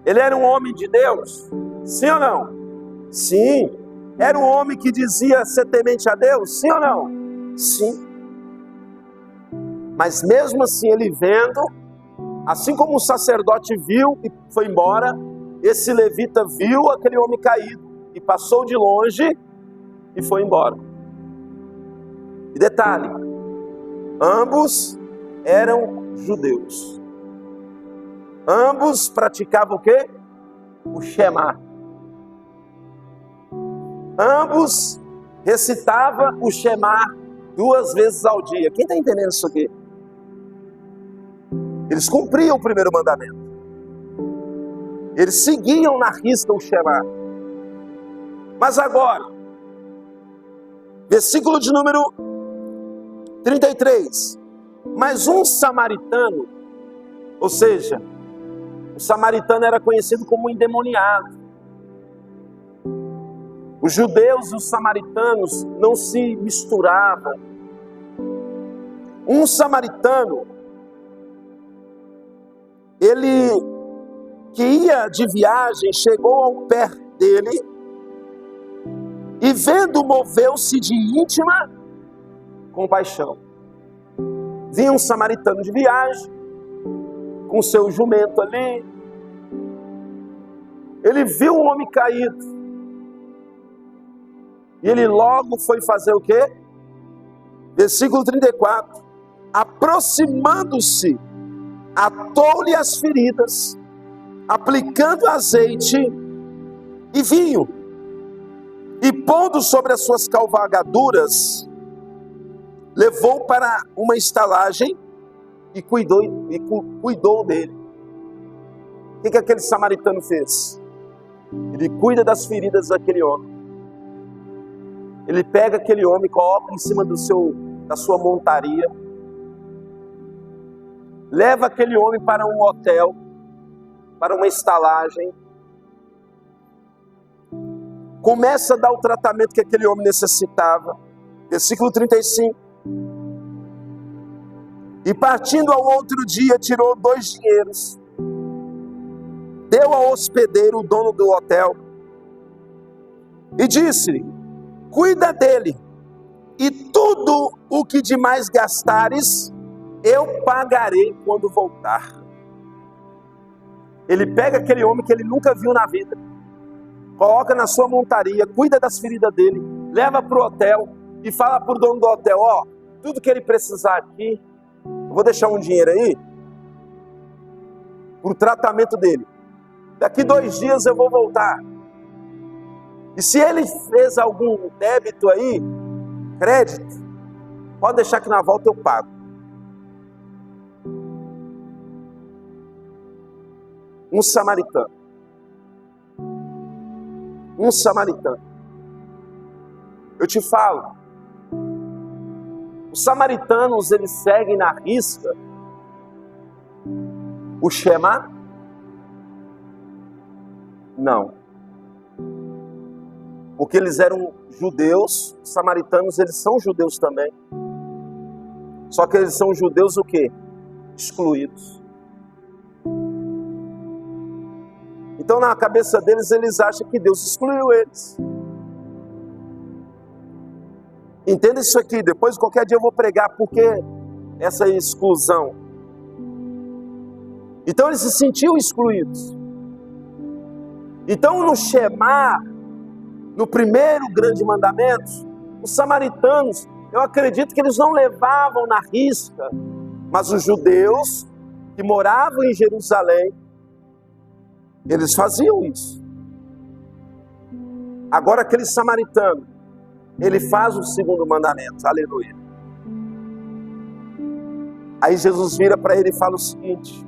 Ele era um homem de Deus? Sim ou não? Sim. Era um homem que dizia ser temente a Deus? Sim ou não? Sim. Mas mesmo assim, ele vendo, assim como o sacerdote viu e foi embora, esse levita viu aquele homem caído e passou de longe e foi embora. E detalhe, ambos eram judeus. Ambos praticavam o quê? O Shema. Ambos recitavam o Shema 2 vezes ao dia. Quem está entendendo isso aqui? Eles cumpriam o primeiro mandamento. Eles seguiam na risca o Shema. Mas agora, versículo de número 33. Mas um samaritano, ou seja, o samaritano era conhecido como endemoniado. Os judeus e os samaritanos não se misturavam. Um samaritano ele que ia de viagem chegou ao pé dele e vendo moveu-se de íntima compaixão. Vinha um samaritano de viagem com seu jumento ali. Ele viu um homem caído e ele logo foi fazer o quê? Versículo 34. Aproximando-se, atou-lhe as feridas, aplicando azeite e vinho, e pondo sobre as suas cavalgaduras, levou para uma estalagem e cuidou dele. O que aquele samaritano fez? Ele cuida das feridas daquele homem. Ele pega aquele homem, coloca em cima da sua montaria, leva aquele homem para um hotel, para uma estalagem, começa a dar o tratamento que aquele homem necessitava. Versículo 35. E partindo ao outro dia, tirou 2 dinheiros, deu ao hospedeiro, o dono do hotel, e disse-lhe: cuida dele, e tudo o que demais gastares, eu pagarei quando voltar. Ele pega aquele homem que ele nunca viu na vida, coloca na sua montaria, cuida das feridas dele, leva para o hotel e fala para o dono do hotel: ó, tudo que ele precisar aqui, eu vou deixar um dinheiro aí para o tratamento dele. Daqui 2 dias eu vou voltar. E se ele fez algum débito aí, crédito, pode deixar que na volta eu pago. Um samaritano. Eu te falo, os samaritanos, eles seguem na risca o Shema? Não. Porque eles eram judeus, os samaritanos, eles são judeus também. Só que eles são judeus o quê? Excluídos. Então na cabeça deles, eles acham que Deus excluiu eles. Entenda isso aqui, depois qualquer dia eu vou pregar porque essa exclusão. Então eles se sentiam excluídos. Então no Shema, no primeiro grande mandamento, os samaritanos, eu acredito que eles não levavam na risca, mas os judeus que moravam em Jerusalém, eles faziam isso. Agora aquele samaritano, ele faz o segundo mandamento, aleluia. Aí Jesus vira para ele e fala o seguinte,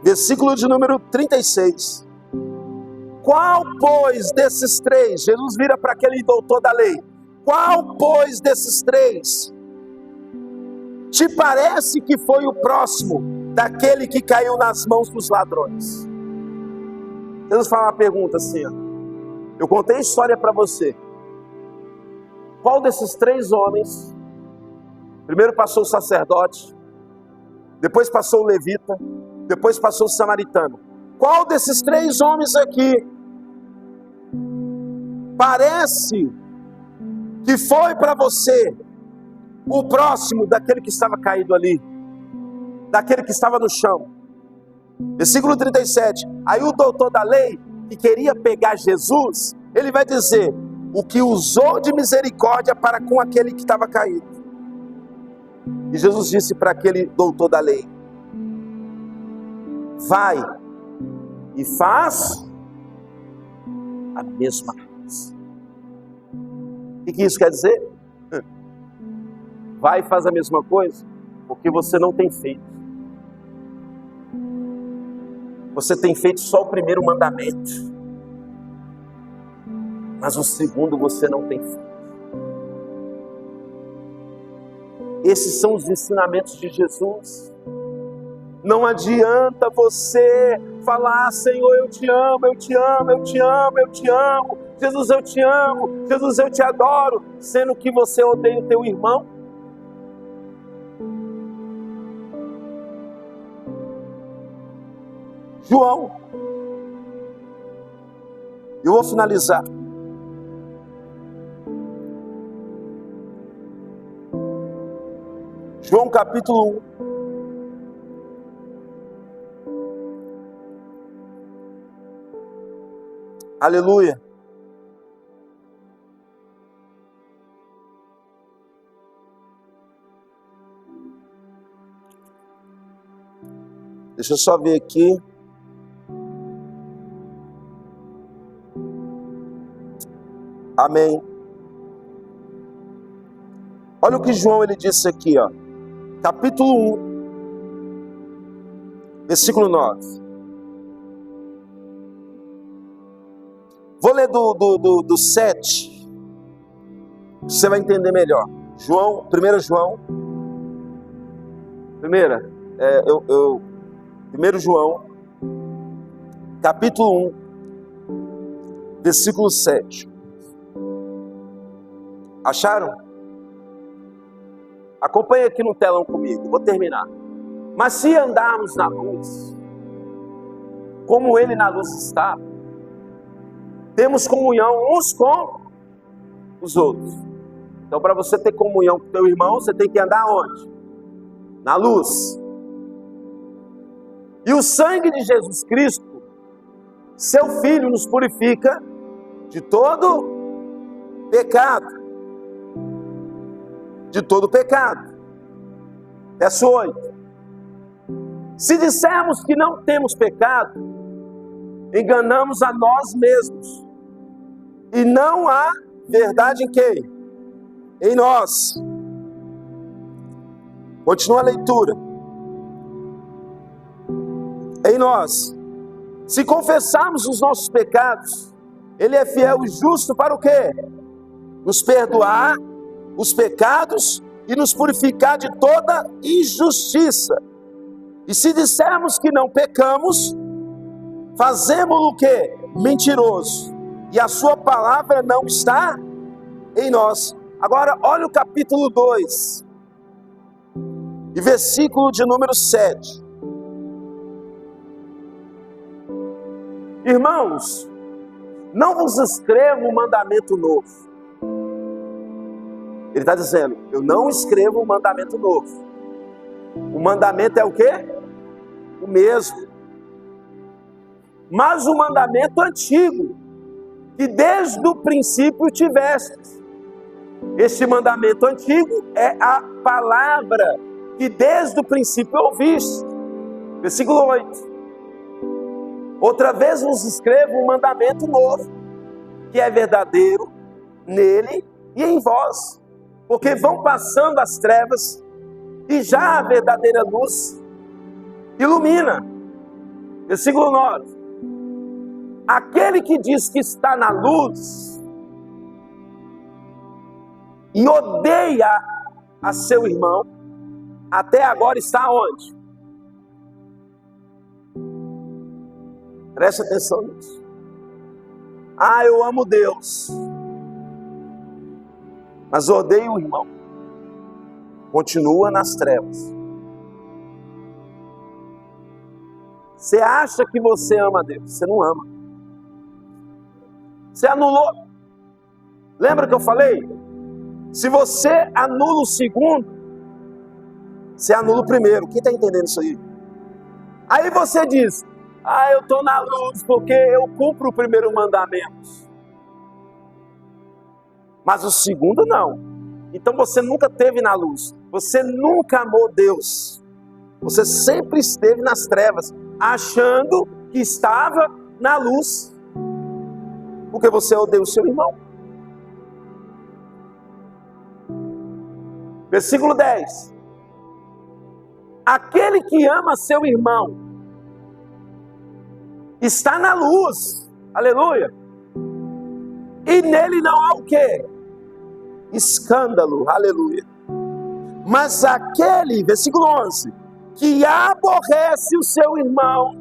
versículo de número 36. Qual, pois, desses 3, Jesus vira para aquele doutor da lei, qual, pois, desses 3, te parece que foi o próximo daquele que caiu nas mãos dos ladrões? Jesus fala uma pergunta assim, ó. Eu contei a história para você. Qual desses 3 homens, primeiro passou o sacerdote, depois passou o levita, depois passou o samaritano. Qual desses 3 homens aqui parece que foi para você o próximo daquele que estava caído ali, daquele que estava no chão? Versículo 37. Aí o doutor da lei, que queria pegar Jesus, ele vai dizer: o que usou de misericórdia para com aquele que estava caído. E Jesus disse para aquele doutor da lei: vai e faz a mesma coisa. O que isso quer dizer? Vai e faz a mesma coisa, porque você não tem feito. Você tem feito só o primeiro mandamento, mas o segundo você não tem feito. Esses são os ensinamentos de Jesus. Não adianta você falar: Senhor, eu te amo, eu te amo, eu te amo, eu te amo. Jesus, eu te amo. Jesus, eu te adoro. Sendo que você odeia o teu irmão. João. Eu vou finalizar. João capítulo 1. Aleluia. Deixa eu só ver aqui. Amém. Olha o que João ele disse aqui, ó. Capítulo 1, versículo 9. Vou ler do 7. Você vai entender melhor. João, 1 João. 1 João, capítulo 1, versículo 7. Acharam? Acompanhe aqui no telão comigo, vou terminar. Mas se andarmos na luz, como Ele na luz está, temos comunhão uns com os outros. Então, para você ter comunhão com o teu irmão, você tem que andar onde? Na luz. E o sangue de Jesus Cristo, seu Filho, nos purifica de todo pecado. De todo pecado. Verso 8. Se dissermos que não temos pecado, enganamos a nós mesmos. E não há verdade em quem? Em nós. Continua a leitura. Em nós. Se confessarmos os nossos pecados, Ele é fiel e justo para o quê? Nos perdoar os pecados e nos purificar de toda injustiça. E se dissermos que não pecamos, fazemos-lo o quê? Mentiroso. E a sua palavra não está em nós. Agora, olha o capítulo 2. E versículo de número 7. Irmãos, não vos escrevo um mandamento novo. Ele está dizendo, eu não escrevo um mandamento novo. O mandamento é o quê? O mesmo. Mas o mandamento antigo, que desde o princípio tivestes. Este mandamento antigo é a palavra que desde o princípio ouviste. Versículo 8. Outra vez vos escrevo um mandamento novo, que é verdadeiro nele e em vós. Porque vão passando as trevas e já a verdadeira luz ilumina. Versículo 9. Aquele que diz que está na luz e odeia a seu irmão, até agora está onde? Preste atenção nisso. Ah, eu amo Deus, mas odeio o irmão. Continua nas trevas. Você acha que você ama Deus? Você não ama. Você anulou. Lembra que eu falei? Se você anula o segundo, você anula o primeiro. Quem está entendendo isso aí? Aí você diz, eu estou na luz porque eu cumpro o primeiro mandamento. Mas o segundo não. Então você nunca esteve na luz. Você nunca amou Deus. Você sempre esteve nas trevas, achando que estava na luz. Porque você odeia o seu irmão. Versículo 10. Aquele que ama seu irmão está na luz. Aleluia. E nele não há o quê? Escândalo. Aleluia. Mas aquele, versículo 11, que aborrece o seu irmão,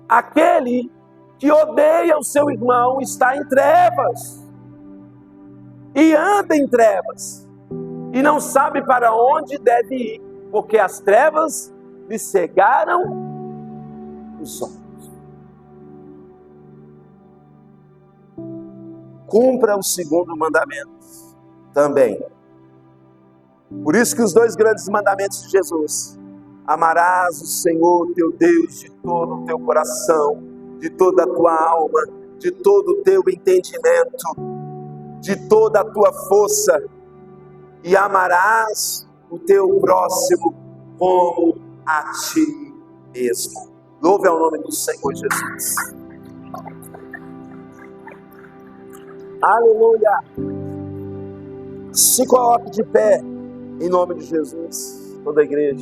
aquele que odeia o seu irmão está em trevas e anda em trevas e não sabe para onde deve ir, porque as trevas lhe cegaram os olhos. Cumpra o segundo mandamento também. Por isso que os dois grandes mandamentos de Jesus: amarás o Senhor teu Deus de todo o teu coração, de toda a tua alma, de todo o teu entendimento, de toda a tua força, e amarás o teu próximo como a ti mesmo. Louve ao nome do Senhor Jesus. Aleluia. Se coloque de pé, em nome de Jesus, toda a igreja.